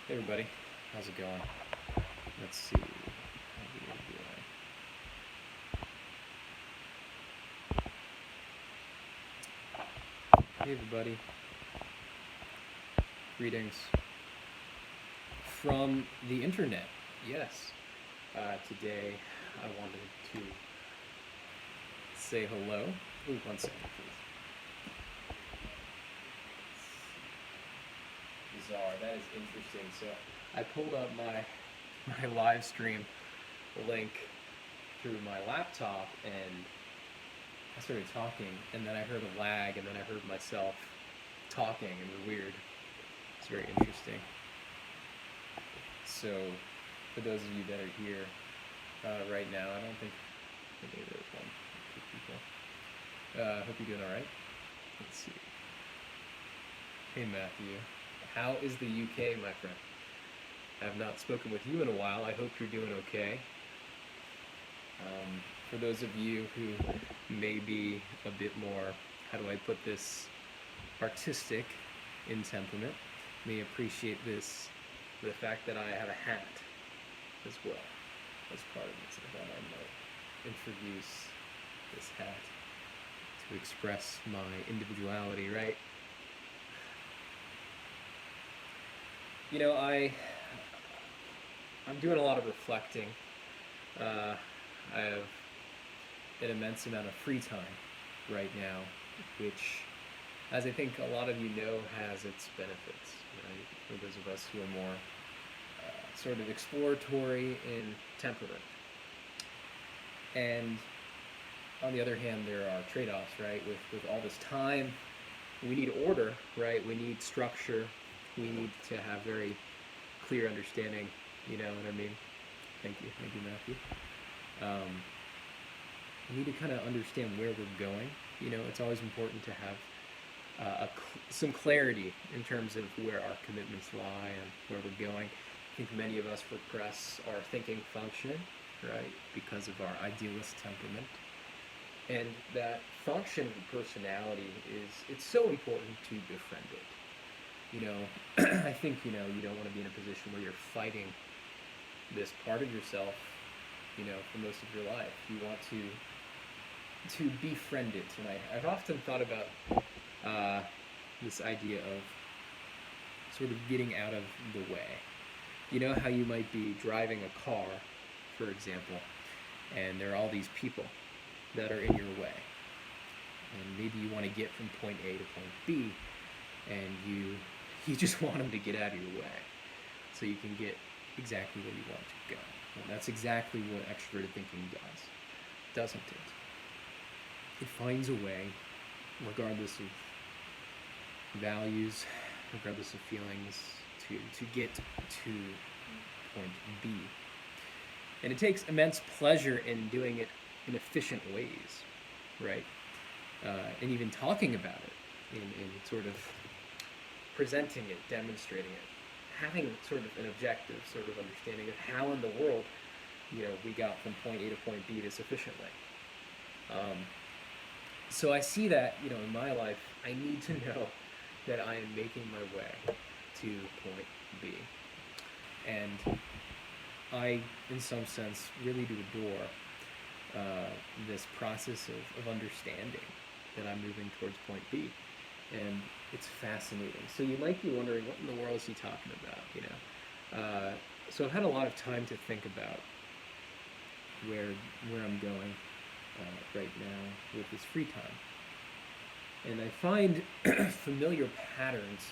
Hey everybody, how's it going? Let's see how we are doing. Hey everybody, greetings from the internet. Yes, today I wanted to say hello. Ooh, one second, please. Bizarre. That is interesting. So I pulled up my live stream link through my laptop and I started talking, and then I heard a lag, and then I heard myself talking. It was weird. It's very interesting. So, for those of you that are here right now, I don't think maybe there's one, two people. Hope you're doing all right. Let's see. Hey Matthew, how is the UK, my friend? I have not spoken with you in a while. I hope you're doing okay. For those of you who may be a bit more, how do I put this, artistic in temperament, may appreciate this, the fact that I have a hat as well as part of this. I thought I might introduce this hat to express my individuality, right? You know, I'm doing a lot of reflecting. I have an immense amount of free time right now, which, as I think a lot of you know, has its benefits. Right? For those of us who are more sort of exploratory in temperament. And on the other hand, there are trade-offs, right? With all this time, we need order, right? We need structure. We need to have very clear understanding. You know what I mean? Thank you, Matthew. We need to kind of understand where we're going. You know, it's always important to have some clarity in terms of where our commitments lie and where we're going. I think many of us repress our thinking function, right, because of our idealist temperament. And that function of personality it's so important to befriend it. You know, I think, you don't want to be in a position where you're fighting this part of yourself, for most of your life. You want to befriend it. And I've often thought about this idea of sort of getting out of the way. You know how you might be driving a car, for example, and there are all these people that are in your way. And maybe you want to get from point A to point B, and you just want them to get out of your way so you can get exactly where you want to go. And that's exactly what extroverted thinking does, doesn't it? It finds a way, regardless of values, regardless of feelings, to get to point B. And it takes immense pleasure in doing it in efficient ways, right? And even talking about it, in sort of presenting it, demonstrating it, having sort of an objective sort of understanding of how in the world, we got from point A to point B this efficiently. So I see that, in my life, I need to know that I am making my way to point B. And I, in some sense, really do adore this process of understanding that I'm moving towards point B. And it's fascinating. So you might be wondering, what in the world is he talking about, So I've had a lot of time to think about where I'm going right now with this free time. And I find familiar patterns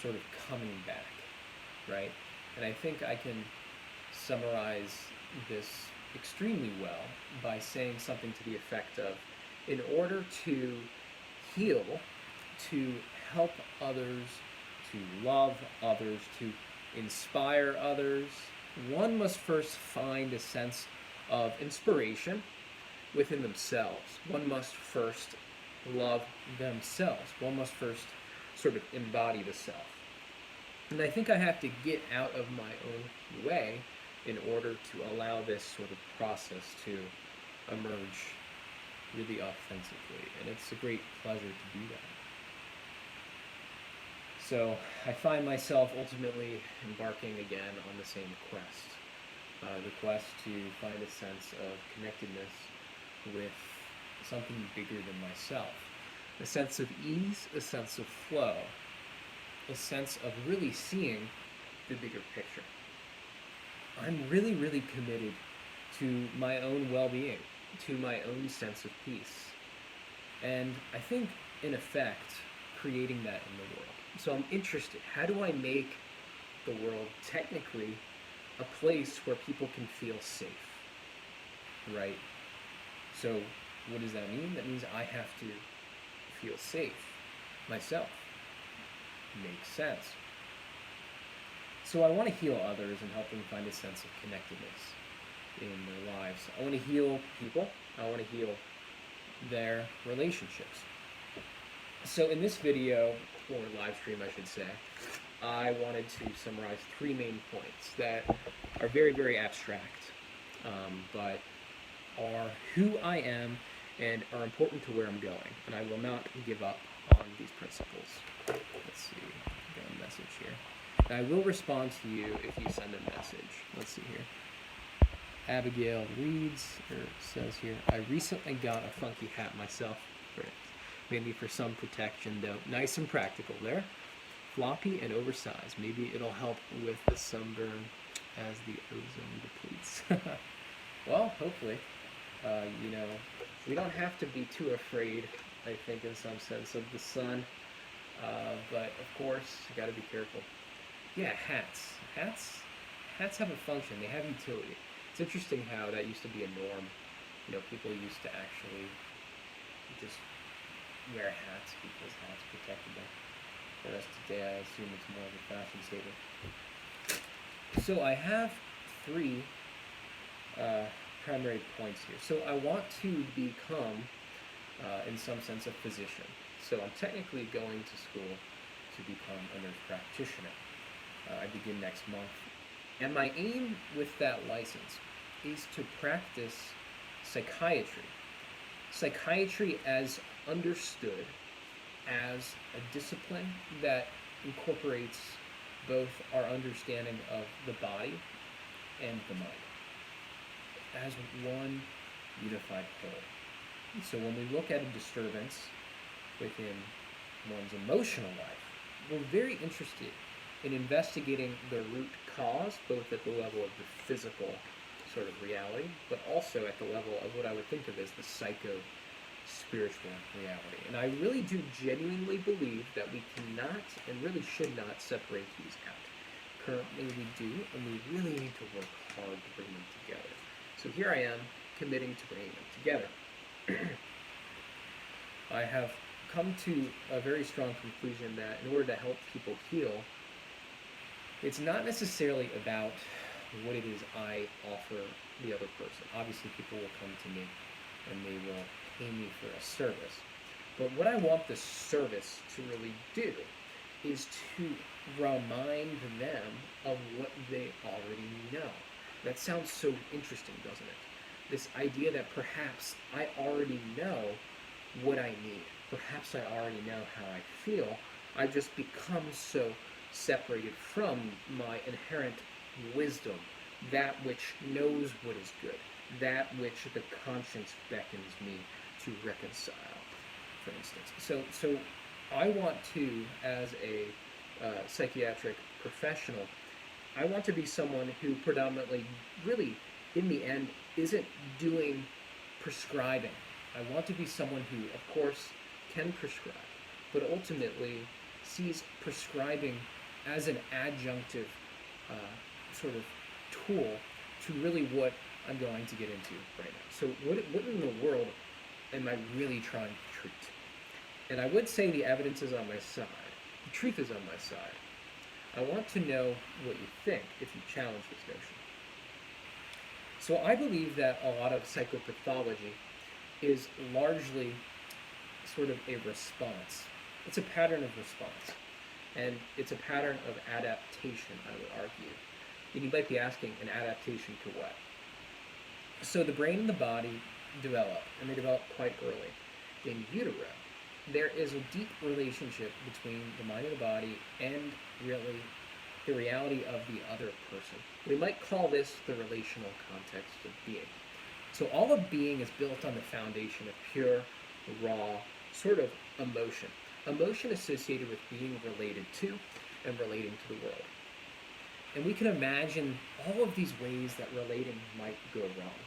sort of coming back, right? And I think I can summarize this extremely well by saying something to the effect of, in order to heal, to help others, to love others, to inspire others, one must first find a sense of inspiration within themselves. One must first love themselves. One must first sort of embody the self. And I think I have to get out of my own way in order to allow this sort of process to emerge really authentically. And it's a great pleasure to do that. So I find myself ultimately embarking again on the same quest. The quest to find a sense of connectedness with something bigger than myself. A sense of ease, a sense of flow, a sense of really seeing the bigger picture. I'm really, really committed to my own well-being, to my own sense of peace. And I think, in effect, creating that in the world. So I'm interested, how do I make the world technically a place where people can feel safe, right? So what does that mean? That means I have to feel safe myself. Makes sense. So I want to heal others and help them find a sense of connectedness in their lives. I want to heal people. I want to heal their relationships. So in this video, or live stream I should say, I wanted to summarize 3 main points that are very, very abstract, but are who I am and are important to where I'm going. And I will not give up on these principles. Let's see, I got a message here. And I will respond to you if you send a message. Let's see here. Abigail reads, or says here, I recently got a funky hat myself. Maybe for some protection though. Nice and practical there. Floppy and oversized. Maybe it'll help with the sunburn as the ozone depletes. Well, hopefully. We don't have to be too afraid, I think, in some sense, of the sun. But of course, you gotta be careful. Yeah, hats. Hats have a function. They have utility. It's interesting how that used to be a norm. People used to actually just wear hats because hats protected them. Whereas today, I assume it's more of a fashion statement. So I have 3 primary points here. So I want to become, in some sense, a physician. So I'm technically going to school to become a nurse practitioner. I begin next month. And my aim with that license is to practice psychiatry. Psychiatry as understood as a discipline that incorporates both our understanding of the body and the mind as one unified whole. So when we look at a disturbance within one's emotional life, we're very interested in investigating the root cause, both at the level of the physical sort of reality, but also at the level of what I would think of as the psycho-spiritual reality. And I really do genuinely believe that we cannot and really should not separate these out. Currently we do, and we really need to work hard to bring them together. So here I am, committing to bringing them together. I have come to a very strong conclusion that in order to help people heal, it's not necessarily about what it is I offer the other person. Obviously, people will come to me and they will pay me for a service. But what I want the service to really do is to remind them of what they already know. That sounds so interesting, doesn't it? This idea that perhaps I already know what I need. Perhaps I already know how I feel. I've just become so separated from my inherent wisdom, that which knows what is good, that which the conscience beckons me to reconcile, for instance. So I want to, as a psychiatric professional, I want to be someone who predominantly, really, in the end, isn't doing prescribing. I want to be someone who, of course, can prescribe, but ultimately sees prescribing as an adjunctive sort of tool to really what I'm going to get into right now. So what in the world am I really trying to treat? And I would say the evidence is on my side. The truth is on my side. I want to know what you think if you challenge this notion. So I believe that a lot of psychopathology is largely sort of a response. It's a pattern of response. And it's a pattern of adaptation, I would argue. And you might be asking, an adaptation to what? So the brain and the body develop, and they develop quite early. In utero, there is a deep relationship between the mind and the body and really the reality of the other person. We might call this the relational context of being. So all of being is built on the foundation of pure, raw, sort of emotion. Emotion associated with being related to and relating to the world. And we can imagine all of these ways that relating might go wrong.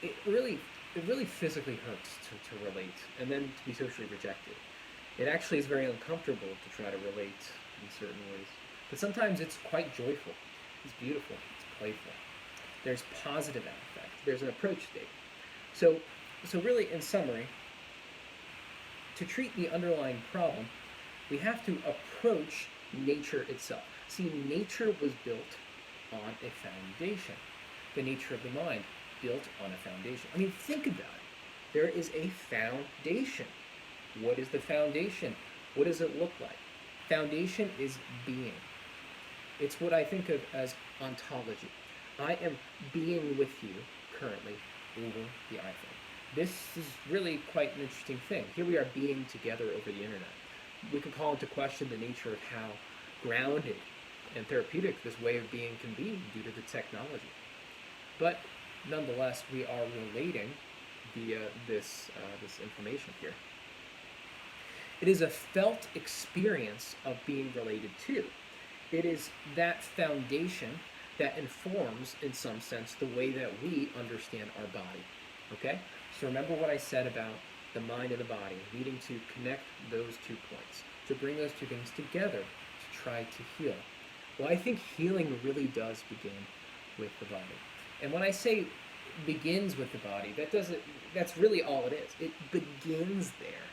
It really, it really physically hurts to relate and then to be socially rejected. It actually is very uncomfortable to try to relate in certain ways. But sometimes it's quite joyful. It's beautiful. It's playful. There's positive affect. There's an approach state. So really, in summary, to treat the underlying problem, we have to approach nature itself. See, nature was built on a foundation. The nature of the mind built on a foundation. I mean, think about it. There is a foundation. What is the foundation? What does it look like? Foundation is being. It's what I think of as ontology. I am being with you currently over the iPhone. This is really quite an interesting thing. Here we are being together over the internet. We could call into question the nature of how grounded and therapeutic this way of being can be due to the technology. But nonetheless, we are relating via this information here. It is a felt experience of being related to. It is that foundation that informs, in some sense, the way that we understand our body. Okay? So remember what I said about the mind and the body, needing to connect those 2 points, to bring those 2 things together to try to heal. Well, I think healing really does begin with the body. And when I say begins with the body, that's really all it is. It begins there.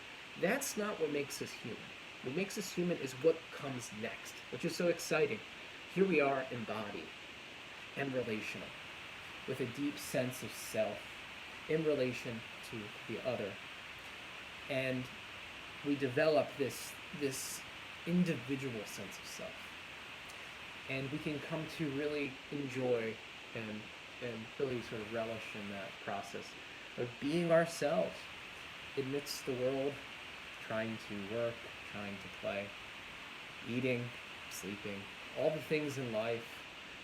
That's not what makes us human. What makes us human is what comes next, which is so exciting. Here we are embodied and relational, with a deep sense of self in relation to the other. And we develop this individual sense of self. And we can come to really enjoy and really sort of relish in that process of being ourselves amidst the world, trying to work, trying to play, eating, sleeping, all the things in life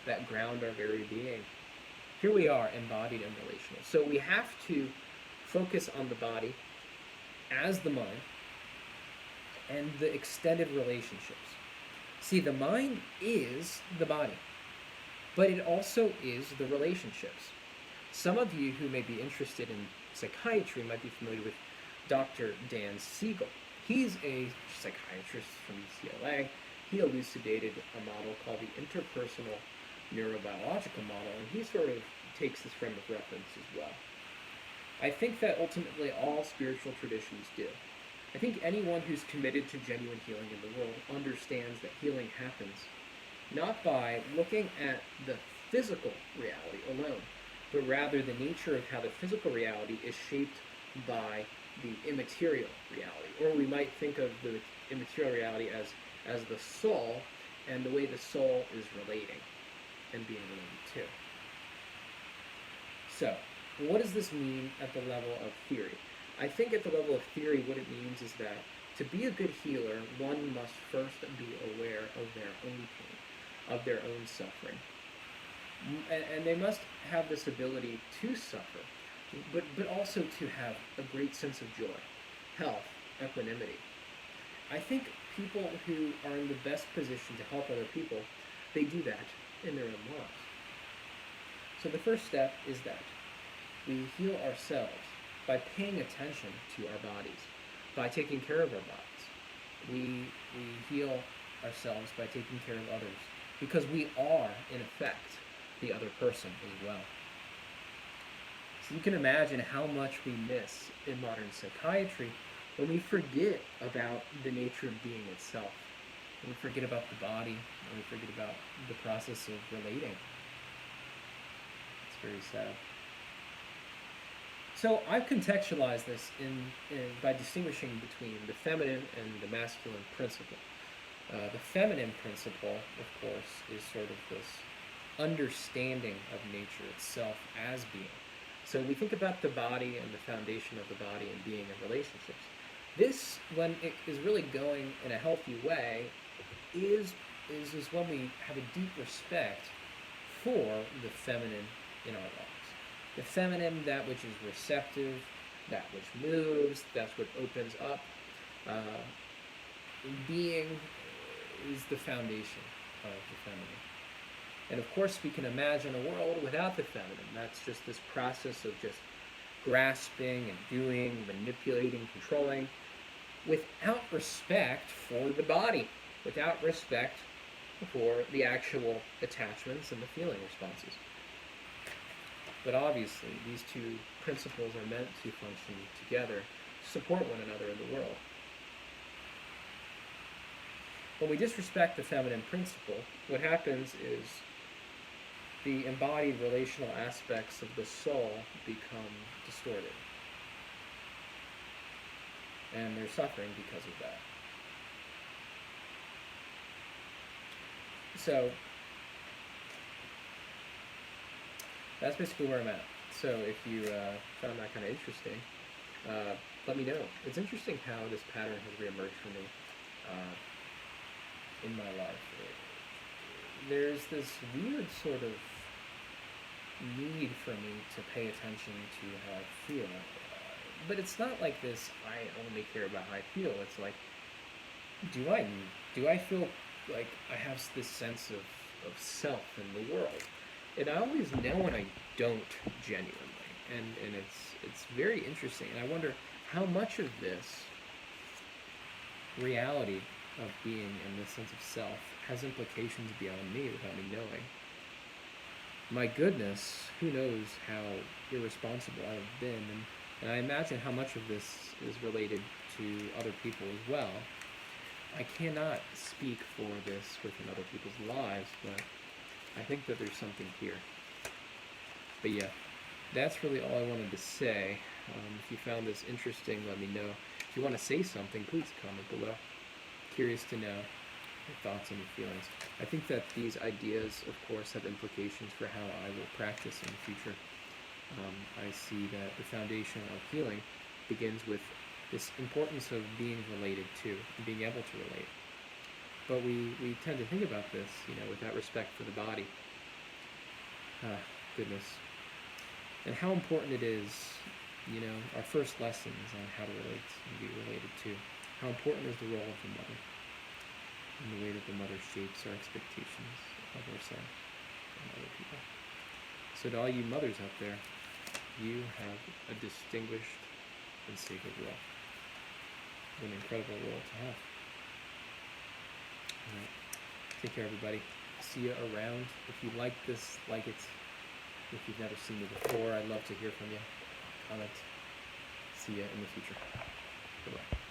that ground our very being. Here we are, embodied and relational. So we have to focus on the body as the mind and the extended relationships. See, the mind is the body, but it also is the relationships. Some of you who may be interested in psychiatry might be familiar with Dr. Dan Siegel. He's a psychiatrist from UCLA. He elucidated a model called the interpersonal neurobiological model, and he sort of takes this frame of reference as well. I think that ultimately all spiritual traditions do. I think anyone who's committed to genuine healing in the world understands that healing happens not by looking at the physical reality alone, but rather the nature of how the physical reality is shaped by the immaterial reality. Or we might think of the immaterial reality as the soul and the way the soul is relating and being related to. So, what does this mean at the level of theory? I think at the level of theory, what it means is that to be a good healer, one must first be aware of their own pain, of their own suffering. And they must have this ability to suffer, but also to have a great sense of joy, health, equanimity. I think people who are in the best position to help other people, they do that in their own lives. So the first step is that we heal ourselves by paying attention to our bodies, by taking care of our bodies. We heal ourselves by taking care of others, because we are, in effect, the other person as well. So you can imagine how much we miss in modern psychiatry when we forget about the nature of being itself, when we forget about the body, when we forget about the process of relating. It's very sad. So I've contextualized this by distinguishing between the feminine and the masculine principle. The feminine principle, of course, is sort of this understanding of nature itself as being. So we think about the body and the foundation of the body and being in relationships. This, when it is really going in a healthy way, is when we have a deep respect for the feminine in our lives. The feminine, that which is receptive, that which moves, that's what opens up. Uh, Being is the foundation of the feminine. And of course, we can imagine a world without the feminine. That's just this process of just grasping and doing, manipulating, controlling, without respect for the body, without respect for the actual attachments and the feeling responses. But obviously, these two principles are meant to function together, to support one another in the world. When we disrespect the feminine principle, what happens is the embodied relational aspects of the soul become distorted. And they're suffering because of that. So, that's basically where I'm at. So if you found that kind of interesting, let me know. It's interesting how this pattern has reemerged for me in my life. There's this weird sort of need for me to pay attention to how I feel. But it's not like this, I only care about how I feel. It's like, do I feel like I have this sense of self in the world? And I always know when I don't genuinely. And it's very interesting. And I wonder how much of this reality of being and this sense of self has implications beyond me without me knowing. My goodness, who knows how irresponsible I've been, and I imagine how much of this is related to other people as well. I cannot speak for this within other people's lives, but I think that there's something here. But yeah, that's really all I wanted to say. If you found this interesting, let me know. If you want to say something, please comment below. Curious to know your thoughts and your feelings. I think that these ideas, of course, have implications for how I will practice in the future. I see that the foundation of healing begins with this importance of being related to, and being able to relate. But we tend to think about this, without respect for the body. Goodness. And how important it is, our first lessons on how to relate and be related to. How important is the role of the mother, and the way that the mother shapes our expectations of ourselves and other people. So to all you mothers out there, you have a distinguished and sacred role. An incredible role to have. All right. Take care, everybody. See you around. If you like this, like it. If you've never seen me before, I'd love to hear from you. Comment. See you in the future. Goodbye.